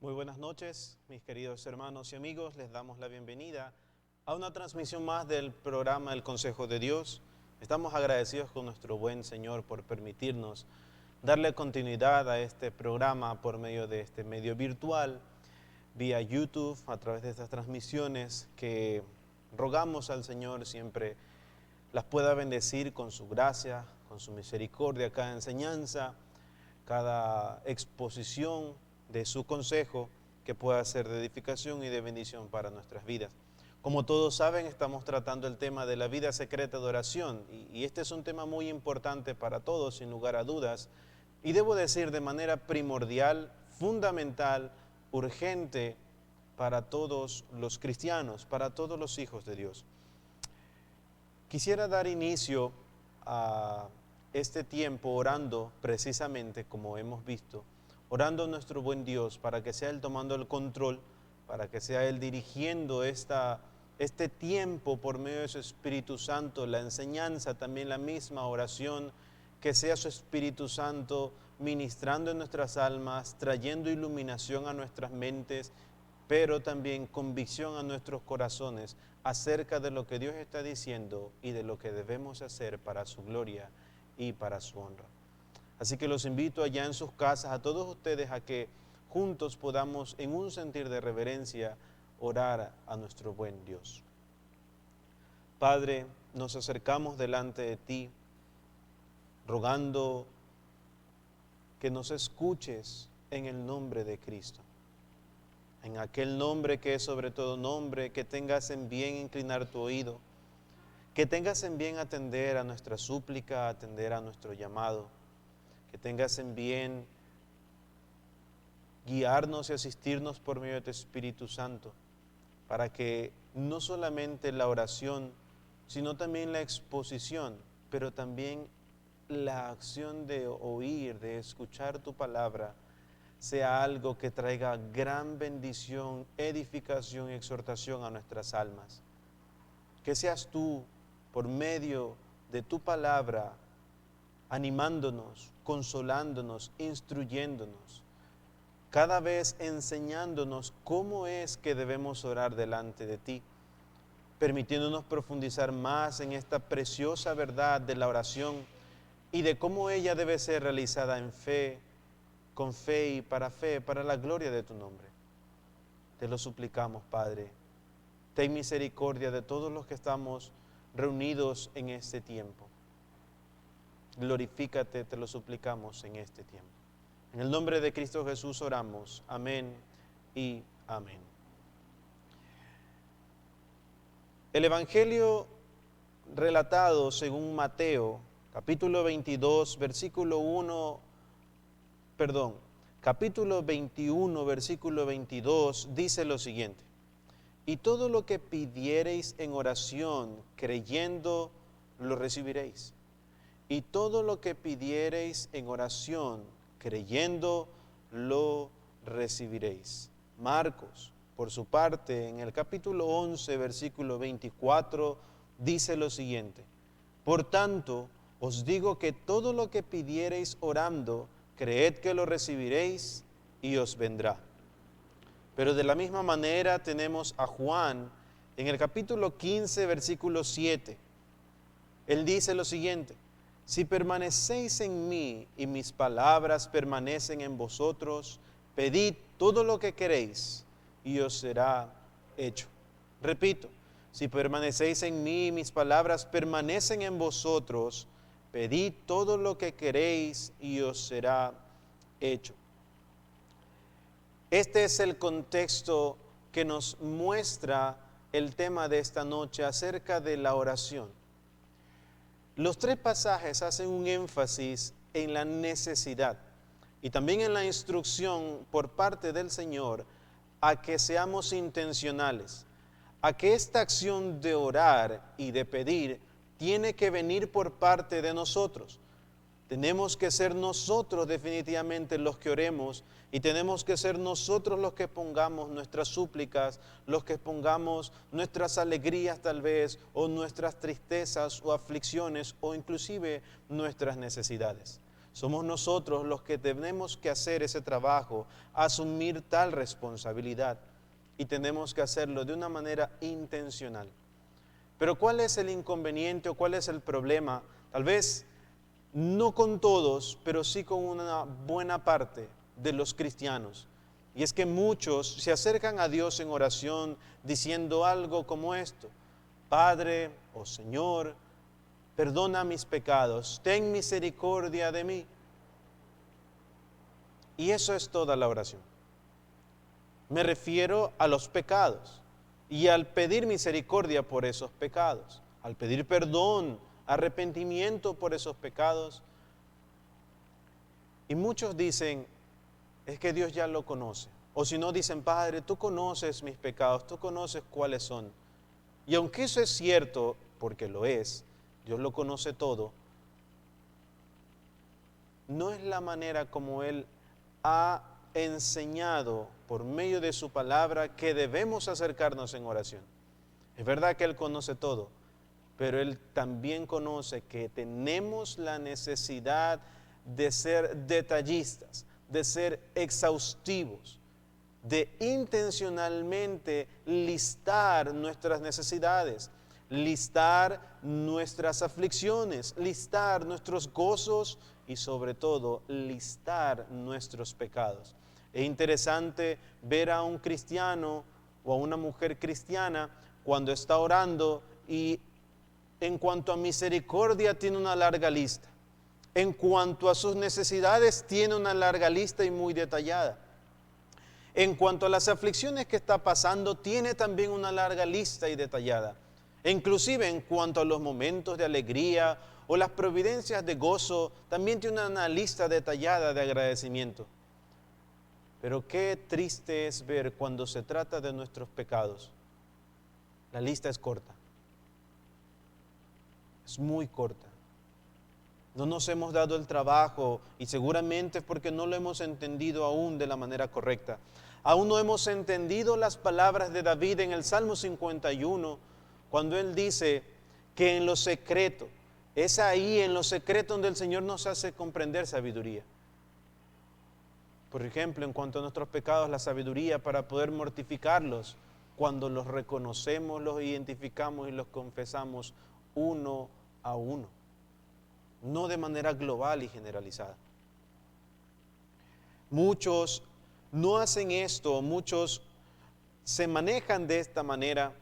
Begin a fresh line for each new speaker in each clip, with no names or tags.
Muy buenas noches, mis queridos hermanos y amigos. Les damos la bienvenida a una transmisión más del programa El Consejo de Dios. Estamos agradecidos con nuestro buen Señor por permitirnos darle continuidad a este programa por medio de este medio virtual, vía YouTube, a través de estas transmisiones que rogamos al Señor siempre las pueda bendecir con su gracia, con su misericordia, cada enseñanza, cada exposición de su consejo que pueda ser de edificación y de bendición para nuestras vidas. Como todos saben, estamos tratando el tema de la vida secreta de oración y este es un tema muy importante para todos, sin lugar a dudas, y debo decir de manera primordial, fundamental, urgente para todos los cristianos, para todos los hijos de Dios. Quisiera dar inicio a este tiempo orando precisamente como hemos visto, orando a nuestro buen Dios para que sea Él tomando el control, para que sea Él dirigiendo este tiempo por medio de su Espíritu Santo, la enseñanza, también la misma oración, que sea su Espíritu Santo ministrando en nuestras almas, trayendo iluminación a nuestras mentes, pero también convicción a nuestros corazones acerca de lo que Dios está diciendo y de lo que debemos hacer para su gloria y para su honra. Así que los invito allá en sus casas, a todos ustedes, a que juntos podamos, en un sentir de reverencia, orar a nuestro buen Dios. Padre, nos acercamos delante de ti, rogando que nos escuches en el nombre de Cristo. En aquel nombre que es sobre todo nombre, que tengas en bien inclinar tu oído, que tengas en bien atender a nuestra súplica, atender a nuestro llamado, que tengas en bien guiarnos y asistirnos por medio de tu Espíritu Santo, para que no solamente la oración, sino también la exposición, pero también la acción de oír, de escuchar tu palabra, sea algo que traiga gran bendición, edificación y exhortación a nuestras almas. Que seas tú, por medio de tu palabra, animándonos, consolándonos, instruyéndonos, cada vez enseñándonos cómo es que debemos orar delante de ti, permitiéndonos profundizar más en esta preciosa verdad de la oración y de cómo ella debe ser realizada en fe, con fe y para la gloria de tu nombre. Te lo suplicamos, Padre. Ten misericordia de todos los que estamos reunidos en este tiempo. Glorifícate, te lo suplicamos en este tiempo. En el nombre de Cristo Jesús oramos. Amén y amén. El Evangelio relatado según Mateo, capítulo 21, versículo 22, dice lo siguiente: y todo lo que pidiereis en oración, creyendo, lo recibiréis. Y todo lo que pidiereis en oración, creyendo, lo recibiréis. Marcos, por su parte, en el capítulo 11, versículo 24, dice lo siguiente: por tanto, os digo que todo lo que pidiereis orando, creed que lo recibiréis y os vendrá. Pero de la misma manera tenemos a Juan en el capítulo 15, versículo 7. Él dice lo siguiente: si permanecéis en mí y mis palabras permanecen en vosotros, pedid todo lo que queréis y os será hecho. Repito, si permanecéis en mí y mis palabras permanecen en vosotros, pedid todo lo que queréis y os será hecho. Este es el contexto que nos muestra el tema de esta noche acerca de la oración. Los tres pasajes hacen un énfasis en la necesidad y también en la instrucción por parte del Señor a que seamos intencionales, a que esta acción de orar y de pedir tiene que venir por parte de nosotros. Tenemos que ser nosotros definitivamente los que oremos y tenemos que ser nosotros los que pongamos nuestras súplicas, los que pongamos nuestras alegrías tal vez, o nuestras tristezas o aflicciones, o inclusive nuestras necesidades. Somos nosotros los que tenemos que hacer ese trabajo, asumir tal responsabilidad, y tenemos que hacerlo de una manera intencional. Pero ¿cuál es el inconveniente o cuál es el problema? Tal vez no con todos, pero sí con una buena parte de los cristianos. Y es que muchos se acercan a Dios en oración diciendo algo como esto: Padre o Señor, perdona mis pecados, ten misericordia de mí. Y eso es toda la oración. Me refiero a los pecados y al pedir misericordia por esos pecados, al pedir perdón, arrepentimiento por esos pecados. Y muchos dicen, es que Dios ya lo conoce. O si no, dicen, Padre, tú conoces mis pecados, tú conoces cuáles son. Y aunque eso es cierto, porque lo es, Dios lo conoce todo, no es la manera como Él ha enseñado por medio de su palabra que debemos acercarnos en oración. Es verdad que Él conoce todo, pero Él también conoce que tenemos la necesidad de ser detallistas, de ser exhaustivos, de intencionalmente listar nuestras necesidades, listar nuestras aflicciones, listar nuestros gozos y sobre todo listar nuestros pecados. Es interesante ver a un cristiano o a una mujer cristiana cuando está orando y en cuanto a misericordia tiene una larga lista. En cuanto a sus necesidades tiene una larga lista y muy detallada. En cuanto a las aflicciones que está pasando tiene también una larga lista y detallada. E inclusive en cuanto a los momentos de alegría o las providencias de gozo, también tiene una lista detallada de agradecimiento. Pero qué triste es ver cuando se trata de nuestros pecados. La lista es corta. Es muy corta. No nos hemos dado el trabajo y seguramente es porque no lo hemos entendido aún de la manera correcta. Aún no hemos entendido las palabras de David en el Salmo 51, cuando él dice que en lo secreto, es ahí en lo secreto donde el Señor nos hace comprender sabiduría. Por ejemplo, en cuanto a nuestros pecados, la sabiduría para poder mortificarlos, cuando los reconocemos, los identificamos y los confesamos uno a uno, no de manera global y generalizada. Muchos no hacen esto, muchos se manejan de esta manera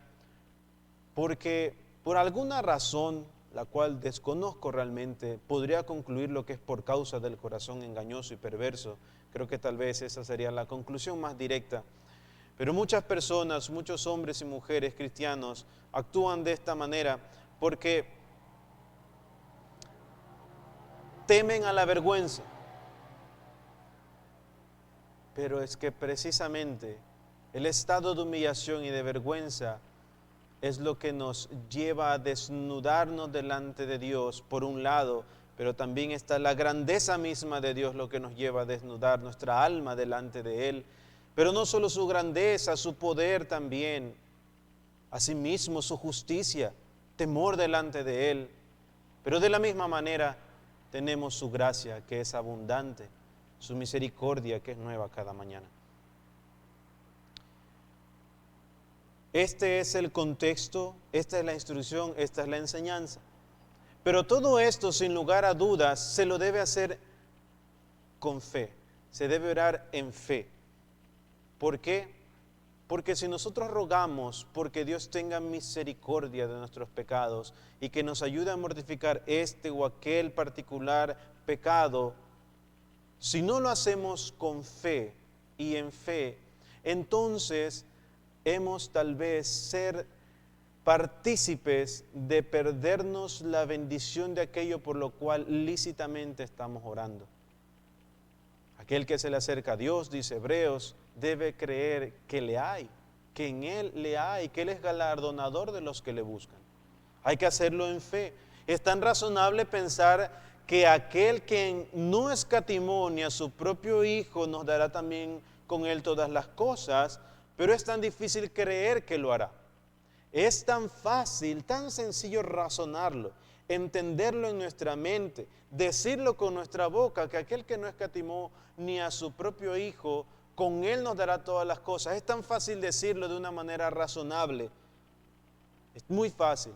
porque por alguna razón, la cual desconozco realmente, podría concluir lo que es por causa del corazón engañoso y perverso. Creo que tal vez esa sería la conclusión más directa. Pero muchas personas, muchos hombres y mujeres cristianos actúan de esta manera porque temen a la vergüenza. Pero es que precisamente el estado de humillación y de vergüenza es lo que nos lleva a desnudarnos delante de Dios, por un lado, pero también está la grandeza misma de Dios lo que nos lleva a desnudar nuestra alma delante de Él. Pero no solo su grandeza, su poder también, asimismo su justicia, temor delante de Él. Pero de la misma manera tenemos su gracia que es abundante, su misericordia que es nueva cada mañana. Este es el contexto, esta es la instrucción, esta es la enseñanza. Pero todo esto, sin lugar a dudas, se lo debe hacer con fe, se debe orar en fe. ¿Por qué? Porque si nosotros rogamos porque Dios tenga misericordia de nuestros pecados y que nos ayude a mortificar este o aquel particular pecado, si no lo hacemos con fe y en fe, entonces hemos tal vez ser partícipes de perdernos la bendición de aquello por lo cual lícitamente estamos orando. Aquel que se le acerca a Dios, dice Hebreos, debe creer que le hay, que en Él le hay, que Él es galardonador de los que le buscan. Hay que hacerlo en fe. Es tan razonable pensar que aquel que no escatimó ni a su propio Hijo nos dará también con Él todas las cosas, pero es tan difícil creer que lo hará. Es tan fácil, tan sencillo razonarlo, entenderlo en nuestra mente, decirlo con nuestra boca, que aquel que no escatimó ni a su propio Hijo, con Él nos dará todas las cosas. Es tan fácil decirlo de una manera razonable. Es muy fácil,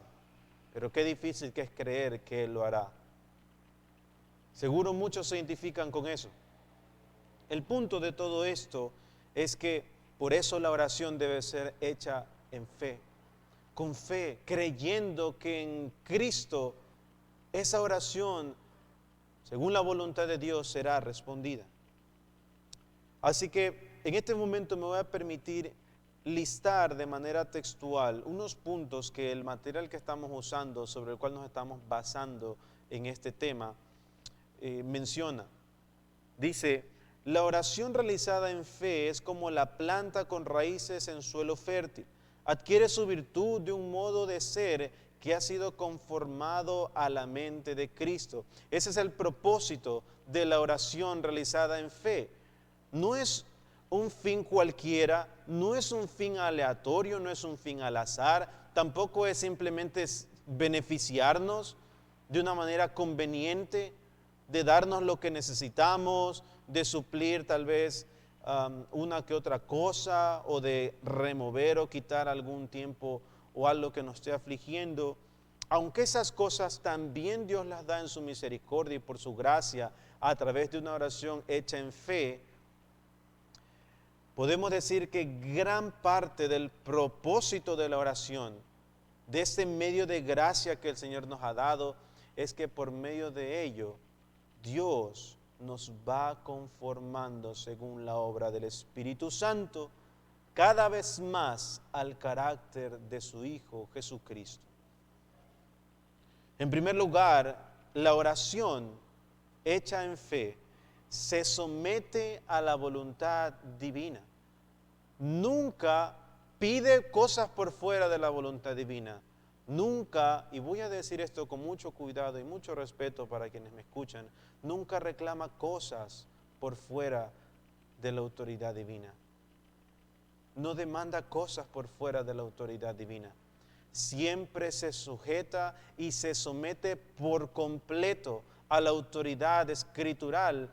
pero qué difícil que es creer que Él lo hará. Seguro muchos se identifican con eso. El punto de todo esto es que por eso la oración debe ser hecha en fe, con fe, creyendo que en Cristo esa oración, según la voluntad de Dios, será respondida. Así que en este momento me voy a permitir listar de manera textual unos puntos que el material que estamos usando, sobre el cual nos estamos basando en este tema, menciona. Dice: la oración realizada en fe es como la planta con raíces en suelo fértil. Adquiere su virtud de un modo de ser que ha sido conformado a la mente de Cristo. Ese es el propósito de la oración realizada en fe. No es un fin cualquiera, no es un fin aleatorio, no es un fin al azar, tampoco es simplemente beneficiarnos de una manera conveniente, de darnos lo que necesitamos, de suplir tal vez una que otra cosa, o de remover o quitar algún tiempo o algo que nos esté afligiendo. Aunque esas cosas también Dios las da en su misericordia y por su gracia a través de una oración hecha en fe, podemos decir que gran parte del propósito de la oración, de este medio de gracia que el Señor nos ha dado, es que por medio de ello Dios nos va conformando según la obra del Espíritu Santo cada vez más al carácter de su Hijo Jesucristo. En primer lugar, la oración hecha en fe se somete a la voluntad divina. Nunca pide cosas por fuera de la voluntad divina. Nunca, y voy a decir esto con mucho cuidado y mucho respeto para quienes me escuchan, nunca reclama cosas por fuera de la autoridad divina. No demanda cosas por fuera de la autoridad divina. Siempre se sujeta y se somete por completo a la autoridad escritural,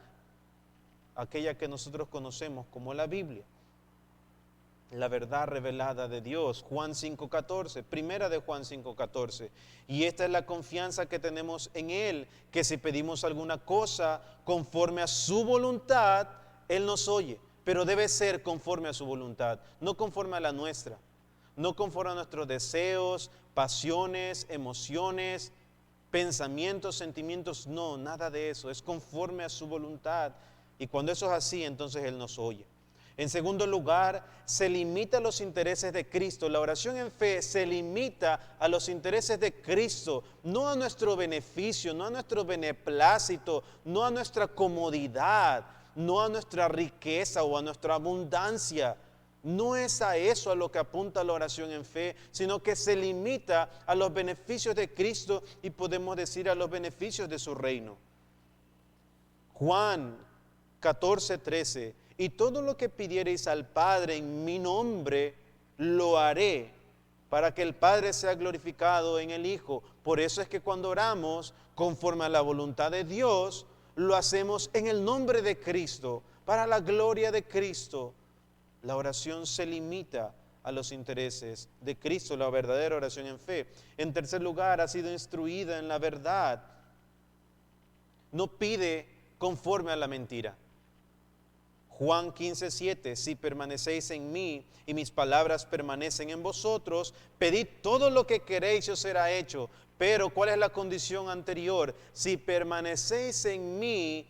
aquella que nosotros conocemos como la Biblia. La verdad revelada de Dios, Juan 5:14, primera de Juan 5:14. Y esta es la confianza que tenemos en Él, que si pedimos alguna cosa conforme a su voluntad, Él nos oye. Pero debe ser conforme a su voluntad, no conforme a la nuestra, no conforme a nuestros deseos, pasiones, emociones, pensamientos, sentimientos, no, nada de eso, es conforme a su voluntad. Y cuando eso es así, entonces Él nos oye. En segundo lugar, se limita a los intereses de Cristo. La oración en fe se limita a los intereses de Cristo, no a nuestro beneficio, no a nuestro beneplácito, no a nuestra comodidad, no a nuestra riqueza o a nuestra abundancia. No es a eso a lo que apunta la oración en fe, sino que se limita a los beneficios de Cristo y podemos decir a los beneficios de su reino. Juan 14:13: y todo lo que pidiereis al Padre en mi nombre, lo haré, para que el Padre sea glorificado en el Hijo. Por eso es que cuando oramos conforme a la voluntad de Dios, lo hacemos en el nombre de Cristo, para la gloria de Cristo. La oración se limita a los intereses de Cristo, la verdadera oración en fe. En tercer lugar, ha sido instruida en la verdad. No pide conforme a la mentira. Juan 15:7: si permanecéis en mí y mis palabras permanecen en vosotros, pedid todo lo que queréis y os será hecho. Pero ¿cuál es la condición anterior? Si permanecéis en mí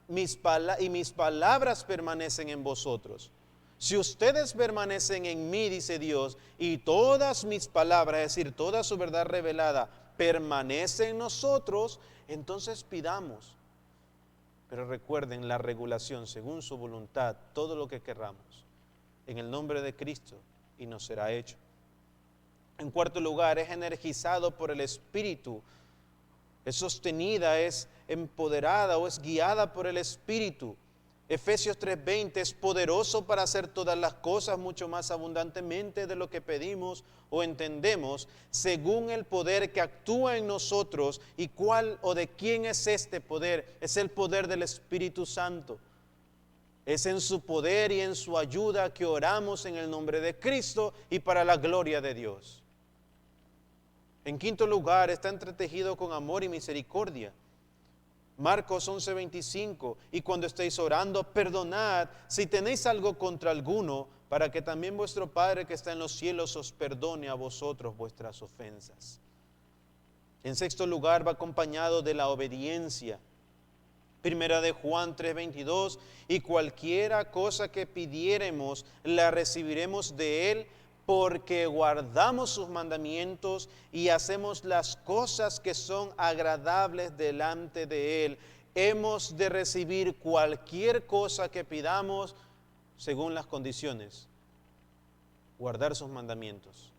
y mis palabras permanecen en vosotros. Si ustedes permanecen en mí, dice Dios, y todas mis palabras, es decir, toda su verdad revelada, permanece en nosotros, entonces pidamos. Pero recuerden la regulación, según su voluntad, todo lo que querramos, en el nombre de Cristo, y nos será hecho. En cuarto lugar, es energizado por el Espíritu, es sostenida, es empoderada o es guiada por el Espíritu. Efesios 3:20 es poderoso para hacer todas las cosas mucho más abundantemente de lo que pedimos o entendemos, según el poder que actúa en nosotros. ¿Y cuál o de quién es este poder? Es el poder del Espíritu Santo. Es en su poder y en su ayuda que oramos en el nombre de Cristo y para la gloria de Dios. En quinto lugar, está entretejido con amor y misericordia. Marcos 11:25, y cuando estéis orando, perdonad si tenéis algo contra alguno, para que también vuestro Padre que está en los cielos os perdone a vosotros vuestras ofensas. En sexto lugar, va acompañado de la obediencia. Primera de Juan 3:22, y cualquiera cosa que pidiéremos, la recibiremos de Él, porque guardamos sus mandamientos y hacemos las cosas que son agradables delante de Él. Hemos de recibir cualquier cosa que pidamos según las condiciones. Guardar sus mandamientos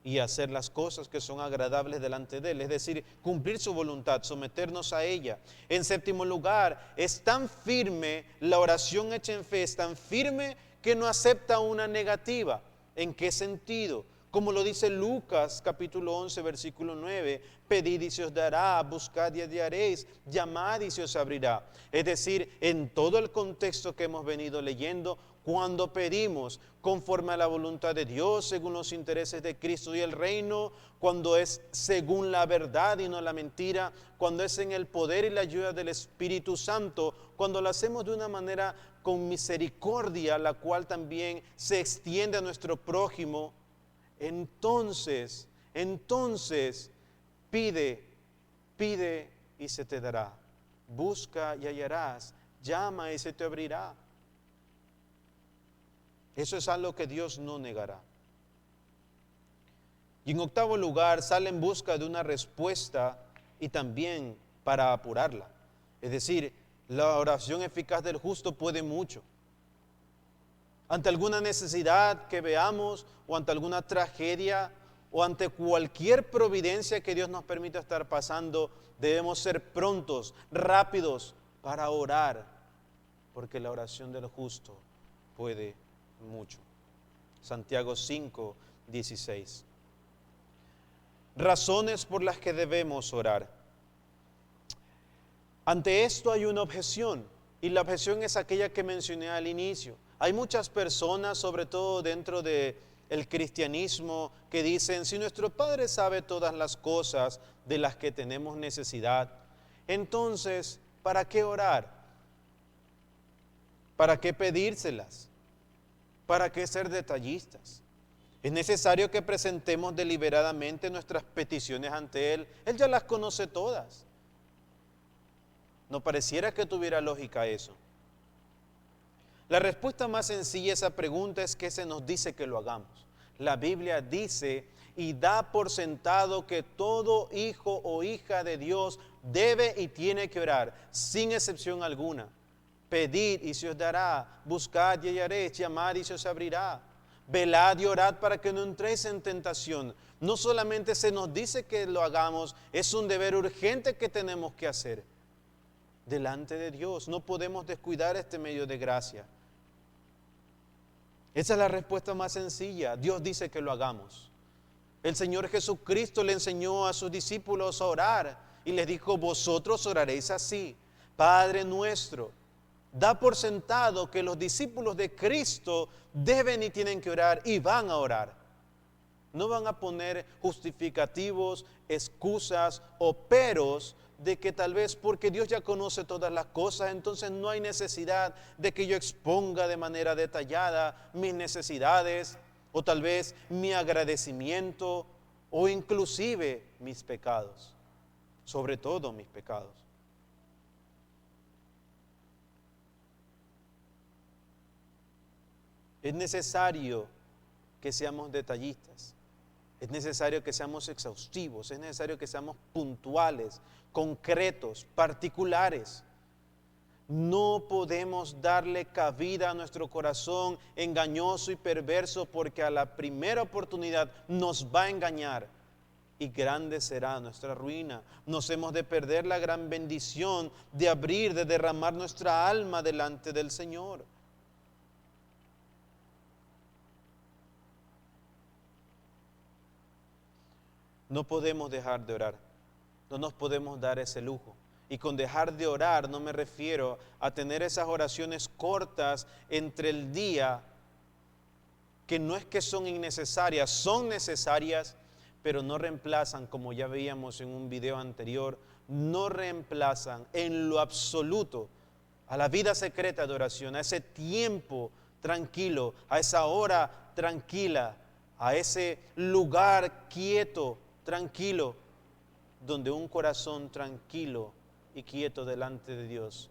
y hacer las cosas que son agradables delante de Él, es decir, cumplir su voluntad, someternos a ella. En séptimo lugar, es tan firme, la oración hecha en fe es tan firme que no acepta una negativa. ¿En qué sentido? Como lo dice Lucas capítulo 11 versículo 9, pedid y se os dará, buscad y hallaréis, llamad y se os abrirá. Es decir, en todo el contexto que hemos venido leyendo, cuando pedimos conforme a la voluntad de Dios, según los intereses de Cristo y el reino, cuando es según la verdad y no la mentira, cuando es en el poder y la ayuda del Espíritu Santo, cuando lo hacemos de una manera con misericordia, la cual también se extiende a nuestro prójimo, entonces pide y se te dará, busca y hallarás, llama y se te abrirá. Eso es algo que Dios no negará. Y en octavo lugar, sale en busca de una respuesta y también para apurarla. Es decir, la oración eficaz del justo puede mucho. Ante alguna necesidad que veamos, o ante alguna tragedia, o ante cualquier providencia que Dios nos permita estar pasando, debemos ser prontos, rápidos para orar, porque la oración del justo puede mucho. Santiago 5:16. Razones por las que debemos orar. Ante esto hay una objeción, y la objeción es aquella que mencioné al inicio. Hay muchas personas, sobre todo dentro del cristianismo, que dicen, si nuestro Padre sabe todas las cosas de las que tenemos necesidad, entonces, ¿para qué orar? ¿Para qué pedírselas? ¿Para qué ser detallistas? Es necesario que presentemos deliberadamente nuestras peticiones ante Él. Él ya las conoce todas. No pareciera que tuviera lógica eso. La respuesta más sencilla a esa pregunta es que se nos dice que lo hagamos. La Biblia dice y da por sentado que todo hijo o hija de Dios debe y tiene que orar, sin excepción alguna. Pedid y se os dará, buscad y hallaréis, llamad y se os abrirá. Velad y orad para que no entréis en tentación. No solamente se nos dice que lo hagamos, es un deber urgente que tenemos que hacer delante de Dios. No podemos descuidar este medio de gracia. Esa es la respuesta más sencilla. Dios dice que lo hagamos. El Señor Jesucristo le enseñó a sus discípulos a orar y les dijo, vosotros oraréis así: Padre nuestro. Da por sentado que los discípulos de Cristo deben y tienen que orar y van a orar. No van a poner justificativos, excusas o peros de que tal vez porque Dios ya conoce todas las cosas, entonces no hay necesidad de que yo exponga de manera detallada mis necesidades o tal vez mi agradecimiento o inclusive mis pecados, sobre todo mis pecados. Es necesario que seamos detallistas, es necesario que seamos exhaustivos, es necesario que seamos puntuales, concretos, particulares. No podemos darle cabida a nuestro corazón engañoso y perverso, porque a la primera oportunidad nos va a engañar. y grande será nuestra ruina. Nos hemos de perder la gran bendición de abrir, de derramar nuestra alma delante del Señor. No podemos dejar de orar. No nos podemos dar ese lujo. Y con dejar de orar no me refiero a tener esas oraciones cortas entre el día, que no es que son innecesarias, son necesarias, pero no reemplazan, como ya veíamos en un video anterior, no reemplazan en lo absoluto a la vida secreta de oración, a ese tiempo tranquilo, a esa hora tranquila, a ese lugar quieto, tranquilo, donde un corazón tranquilo y quieto delante de Dios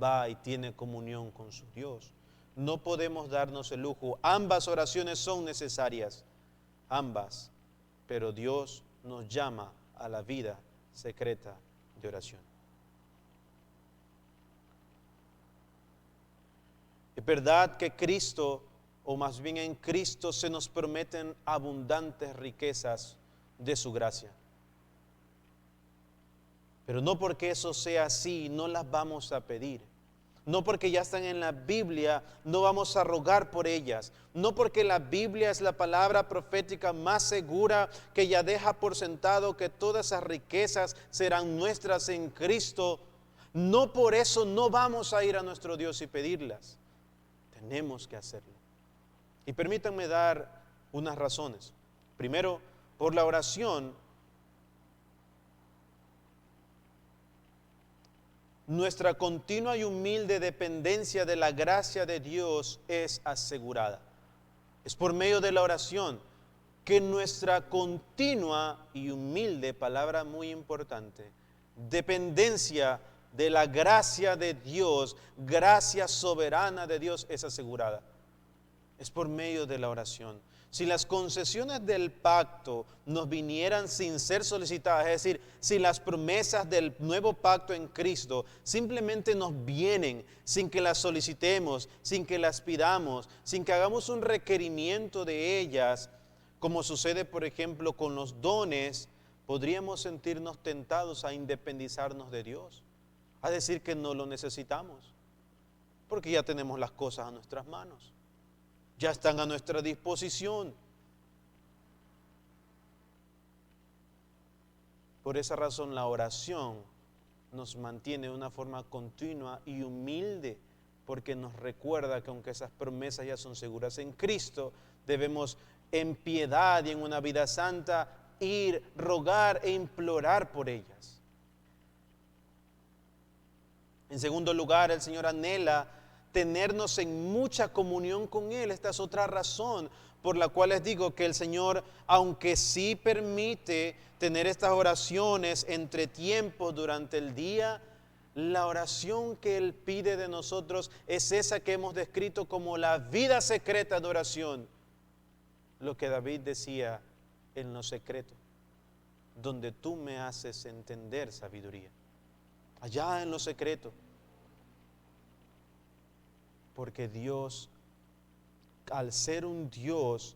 va y tiene comunión con su Dios. No podemos darnos el lujo. Ambas oraciones son necesarias, ambas, pero Dios nos llama a la vida secreta de oración. Es verdad que Cristo, o más bien en Cristo, se nos prometen abundantes riquezas de su gracia. Pero no porque eso sea así, no las vamos a pedir. No porque ya están en la Biblia, no vamos a rogar por ellas. No porque la Biblia es la palabra profética más segura, que ya deja por sentado que todas esas riquezas serán nuestras en Cristo. No por eso no vamos a ir a nuestro Dios y pedirlas. Tenemos que hacerlo. Y permítanme dar unas razones. Primero, por la oración, nuestra continua y humilde dependencia de la gracia de Dios es asegurada. Es por medio de la oración que nuestra continua y humilde, palabra muy importante, dependencia de la gracia de Dios, gracia soberana de Dios es asegurada. Es por medio de la oración. Si las concesiones del pacto nos vinieran sin ser solicitadas, es decir, si las promesas del nuevo pacto en Cristo simplemente nos vienen sin que las solicitemos, sin que las pidamos, sin que hagamos un requerimiento de ellas, como sucede por ejemplo con los dones, podríamos sentirnos tentados a independizarnos de Dios, a decir que no lo necesitamos, porque ya tenemos las cosas a nuestras manos. Ya están a nuestra disposición. Por esa razón la oración nos mantiene de una forma continua y humilde, porque nos recuerda que aunque esas promesas ya son seguras en Cristo, debemos en piedad y en una vida santa ir, rogar e implorar por ellas. En segundo lugar, el Señor anhela tenernos en mucha comunión con Él. Esta es otra razón por la cual les digo que el Señor, aunque sí permite tener estas oraciones entre tiempos durante el día, la oración que Él pide de nosotros es esa que hemos descrito como la vida secreta de oración. Lo que David decía en lo secreto, donde tú me haces entender sabiduría. Allá en lo secreto. Porque Dios, al ser un Dios,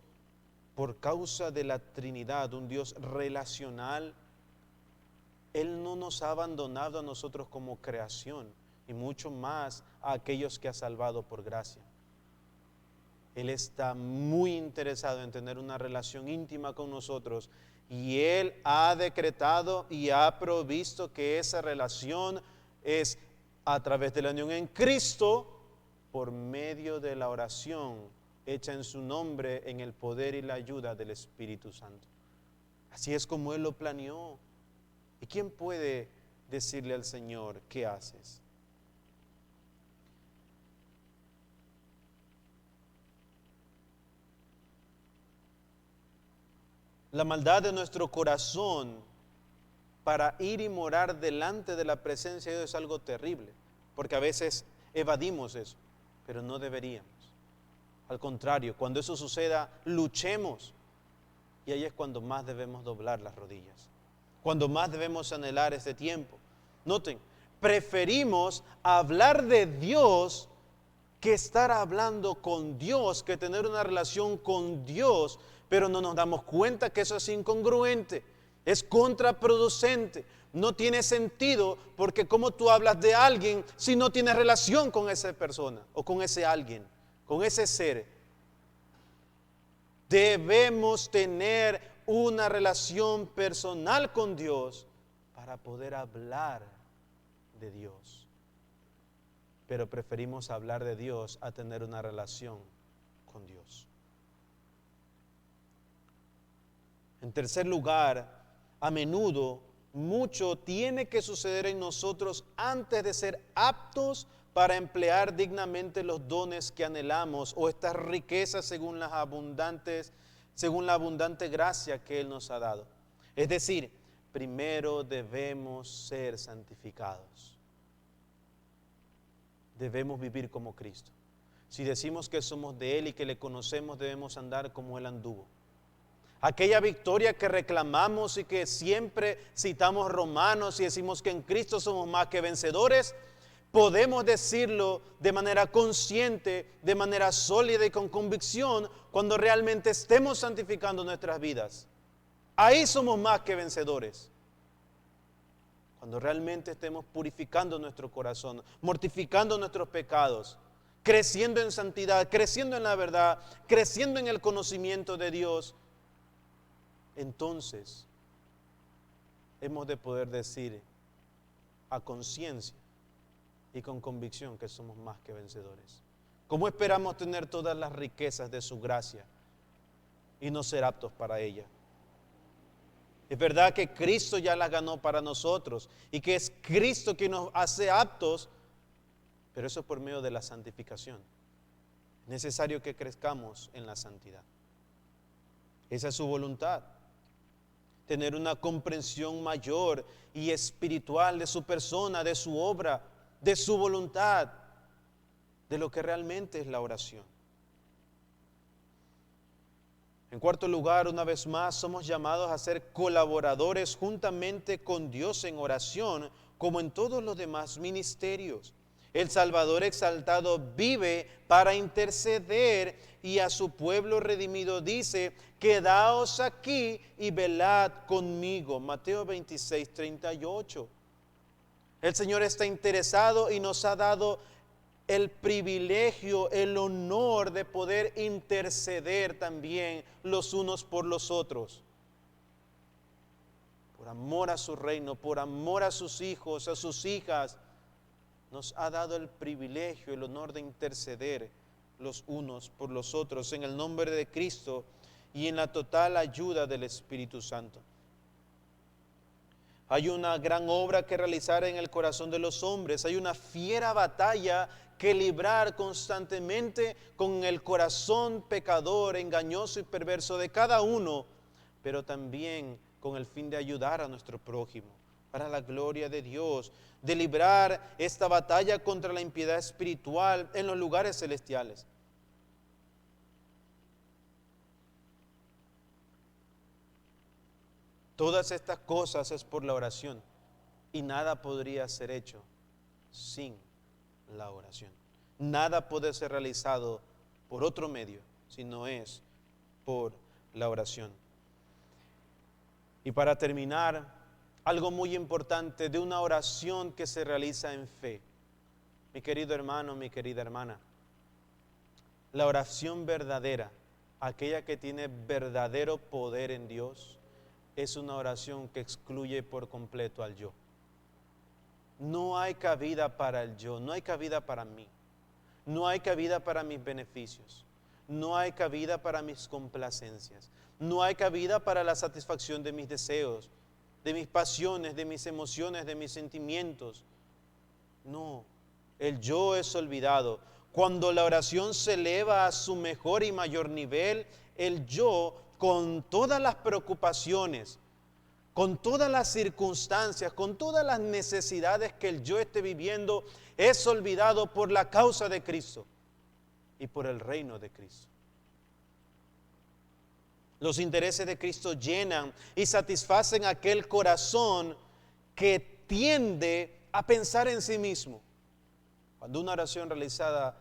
por causa de la Trinidad, un Dios relacional, Él no nos ha abandonado a nosotros como creación, y mucho más a aquellos que ha salvado por gracia. Él está muy interesado en tener una relación íntima con nosotros, y Él ha decretado y ha provisto que esa relación es a través de la unión en Cristo, por medio de la oración hecha en su nombre, en el poder y la ayuda del Espíritu Santo. Así es como Él lo planeó. ¿Y quién puede decirle al Señor, qué haces? La maldad de nuestro corazón para ir y morar delante de la presencia de Dios es algo terrible, porque a veces evadimos eso. Pero no deberíamos. Al contrario, cuando eso suceda, luchemos. Y ahí es cuando más debemos doblar las rodillas. Cuando más debemos anhelar este tiempo. Noten, preferimos hablar de Dios que estar hablando con Dios, que tener una relación con Dios, pero no nos damos cuenta que eso es incongruente. Es contraproducente. No tiene sentido porque cómo tú hablas de alguien si no tienes relación con esa persona o con ese alguien, con ese ser. Debemos tener una relación personal con Dios para poder hablar de Dios. Pero preferimos hablar de Dios a tener una relación con Dios. En tercer lugar, a menudo, mucho tiene que suceder en nosotros antes de ser aptos para emplear dignamente los dones que anhelamos o estas riquezas según la abundante gracia que Él nos ha dado. Es decir, primero debemos ser santificados. Debemos vivir como Cristo. Si decimos que somos de Él y que le conocemos, debemos andar como Él anduvo. Aquella victoria que reclamamos y que siempre citamos Romanos y decimos que en Cristo somos más que vencedores, podemos decirlo de manera consciente, de manera sólida y con convicción cuando realmente estemos santificando nuestras vidas. Ahí somos más que vencedores. Cuando realmente estemos purificando nuestro corazón, mortificando nuestros pecados, creciendo en santidad, creciendo en la verdad, creciendo en el conocimiento de Dios, entonces hemos de poder decir a conciencia y con convicción que somos más que vencedores. ¿Cómo esperamos tener todas las riquezas de su gracia y no ser aptos para ella? Es verdad que Cristo ya las ganó para nosotros y que es Cristo quien nos hace aptos, pero eso es por medio de la santificación. Es necesario que crezcamos en la santidad. Esa es su voluntad. Tener una comprensión mayor y espiritual de su persona, de su obra, de su voluntad, de lo que realmente es la oración. En cuarto lugar, una vez más, somos llamados a ser colaboradores juntamente con Dios en oración, como en todos los demás ministerios. El Salvador exaltado vive para interceder y a su pueblo redimido dice: quedaos aquí y velad conmigo. Mateo 26, 38. El Señor está interesado y nos ha dado el privilegio, el honor de poder interceder también los unos por los otros. Por amor a su reino, por amor a sus hijos, a sus hijas, nos ha dado el privilegio, el honor de interceder los unos por los otros en el nombre de Cristo y en la total ayuda del Espíritu Santo. Hay una gran obra que realizar en el corazón de los hombres, hay una fiera batalla que librar constantemente con el corazón pecador, engañoso y perverso de cada uno, pero también con el fin de ayudar a nuestro prójimo, para la gloria de Dios, de librar esta batalla contra la impiedad espiritual en los lugares celestiales. Todas estas cosas es por la oración y nada podría ser hecho sin la oración. Nada puede ser realizado por otro medio si no es por la oración. Y para terminar, algo muy importante de una oración que se realiza en fe. Mi querido hermano, mi querida hermana, la oración verdadera, aquella que tiene verdadero poder en Dios, es una oración que excluye por completo al yo. No hay cabida para el yo, no hay cabida para mí, no hay cabida para mis beneficios, no hay cabida para mis complacencias, no hay cabida para la satisfacción de mis deseos, de mis pasiones, de mis emociones, de mis sentimientos. No, el yo es olvidado. Cuando la oración se eleva a su mejor y mayor nivel, el yo, con todas las preocupaciones, con todas las circunstancias, con todas las necesidades que el yo esté viviendo, es olvidado por la causa de Cristo y por el reino de Cristo. Los intereses de Cristo llenan y satisfacen aquel corazón que tiende a pensar en sí mismo. Cuando una oración realizada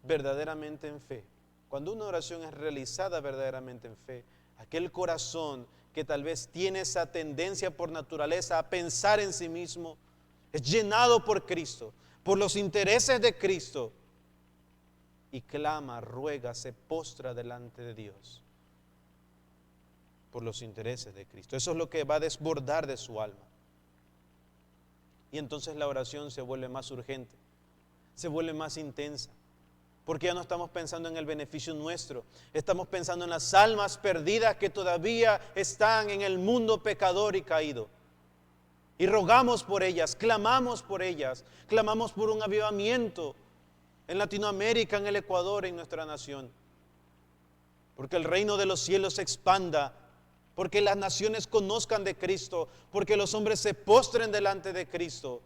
verdaderamente en fe, cuando una oración es realizada verdaderamente en fe, aquel corazón que tal vez tiene esa tendencia por naturaleza a pensar en sí mismo, es llenado por Cristo, por los intereses de Cristo, y clama, ruega, se postra delante de Dios por los intereses de Cristo. Eso es lo que va a desbordar de su alma. Y entonces la oración se vuelve más urgente, se vuelve más intensa, porque ya no estamos pensando en el beneficio nuestro, estamos pensando en las almas perdidas que todavía están en el mundo pecador y caído. Y rogamos por ellas, clamamos por un avivamiento en Latinoamérica, en el Ecuador, en nuestra nación. Porque el reino de los cielos se expanda, porque las naciones conozcan de Cristo, porque los hombres se postren delante de Cristo,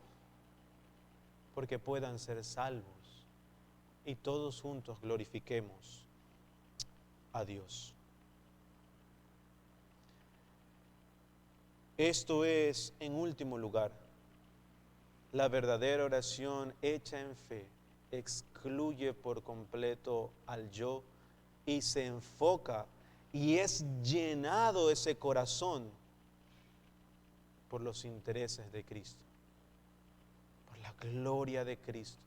porque puedan ser salvos y todos juntos glorifiquemos a Dios. Esto es, en último lugar, la verdadera oración hecha en fe. Excluye por completo al yo y se enfoca y es llenado ese corazón por los intereses de Cristo, por la gloria de Cristo.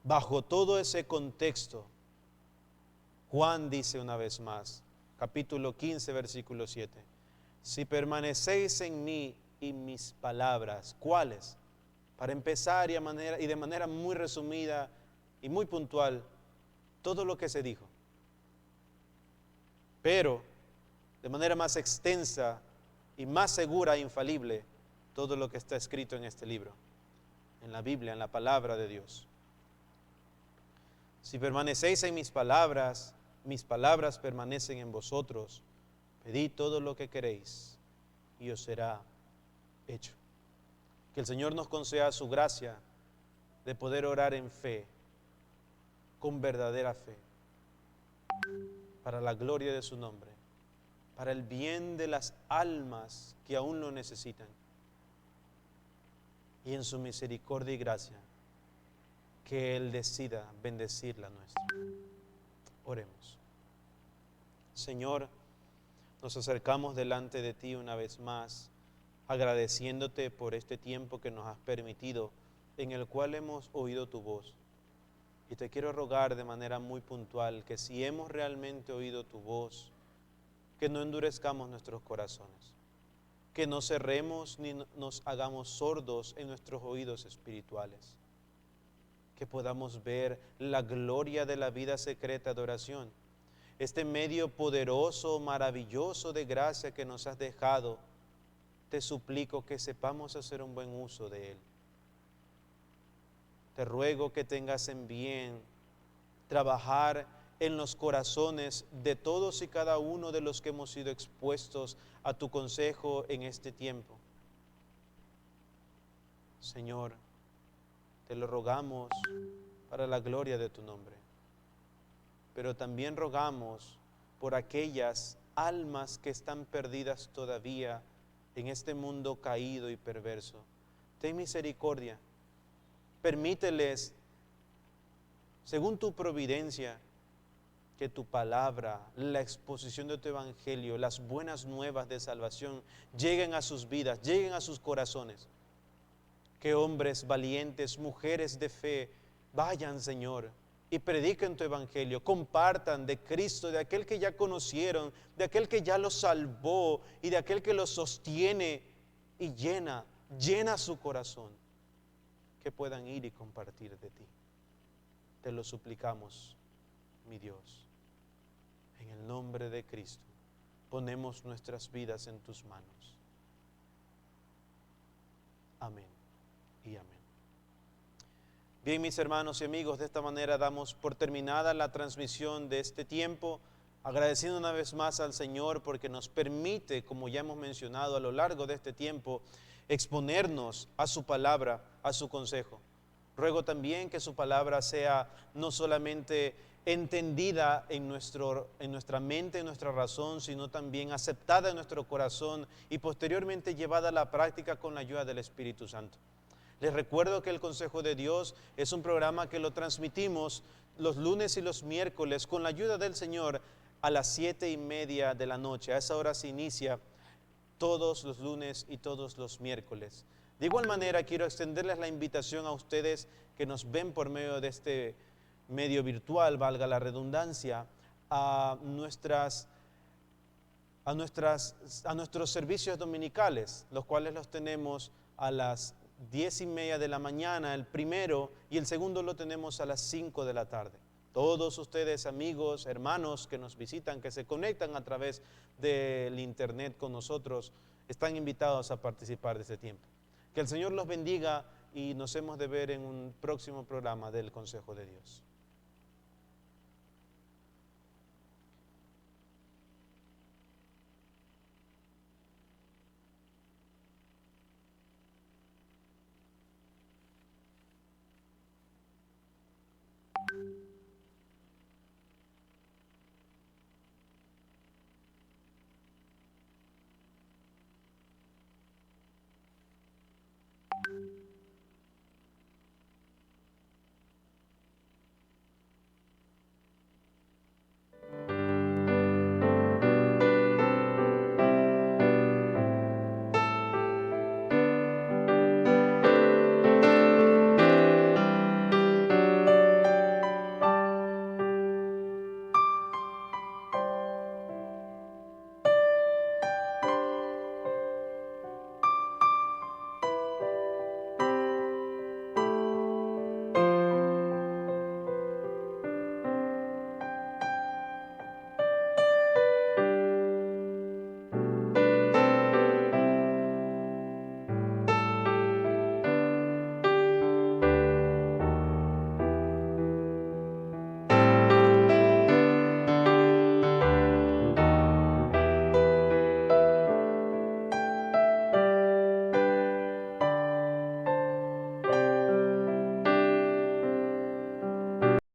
Bajo todo ese contexto, Juan dice una vez más, capítulo 15, versículo 7, si permanecéis en mí y mis palabras, ¿cuáles? Para empezar y de manera muy resumida y muy puntual, todo lo que se dijo. Pero de manera más extensa y más segura e infalible, todo lo que está escrito en este libro, en la Biblia, en la palabra de Dios. Si permanecéis en mis palabras permanecen en vosotros, pedid todo lo que queréis y os será hecho. Que el Señor nos conceda su gracia de poder orar en fe, con verdadera fe, para la gloria de su nombre, para el bien de las almas que aún lo necesitan, y en su misericordia y gracia, que Él decida bendecir la nuestra. Oremos. Señor, nos acercamos delante de ti una vez más, agradeciéndote por este tiempo que nos has permitido, en el cual hemos oído tu voz. Y te quiero rogar de manera muy puntual que si hemos realmente oído tu voz, que no endurezcamos nuestros corazones, que no cerremos ni nos hagamos sordos en nuestros oídos espirituales, que podamos ver la gloria de la vida secreta de oración, este medio poderoso, maravilloso de gracia que nos has dejado. Te suplico que sepamos hacer un buen uso de él. Te ruego que tengas en bien trabajar en los corazones de todos y cada uno de los que hemos sido expuestos a tu consejo en este tiempo. Señor, te lo rogamos para la gloria de tu nombre, pero también rogamos por aquellas almas que están perdidas todavía en este mundo caído y perverso. Ten misericordia, permíteles, según tu providencia, que tu palabra, la exposición de tu evangelio, las buenas nuevas de salvación lleguen a sus vidas, lleguen a sus corazones. Que hombres valientes, mujeres de fe, vayan, Señor, y prediquen tu evangelio, compartan de Cristo, de aquel que ya conocieron, de aquel que ya los salvó y de aquel que los sostiene y llena su corazón, que puedan ir y compartir de ti. Te lo suplicamos, mi Dios. En el nombre de Cristo, ponemos nuestras vidas en tus manos. Amén y amén. Bien, mis hermanos y amigos, de esta manera damos por terminada la transmisión de este tiempo, agradeciendo una vez más al Señor porque nos permite, como ya hemos mencionado a lo largo de este tiempo, exponernos a su palabra, a su consejo. Ruego también que su palabra sea no solamente entendida en nuestra mente, en nuestra razón, sino también aceptada en nuestro corazón y posteriormente llevada a la práctica con la ayuda del Espíritu Santo. Les recuerdo que el Consejo de Dios es un programa que lo transmitimos los lunes y los miércoles, con la ayuda del Señor, a las 7:30 de la noche. A esa hora se inicia todos los lunes y todos los miércoles. De igual manera, quiero extenderles la invitación a ustedes que nos ven por medio de este medio virtual, valga la redundancia, a nuestros servicios dominicales, los cuales los tenemos a las 10:30 de la mañana, el primero, y el segundo lo tenemos a las 5 de la tarde. Todos ustedes, amigos, hermanos que nos visitan, que se conectan a través del internet con nosotros, están invitados a participar de este tiempo. Que el Señor los bendiga y nos hemos de ver en un próximo programa del Consejo de Dios.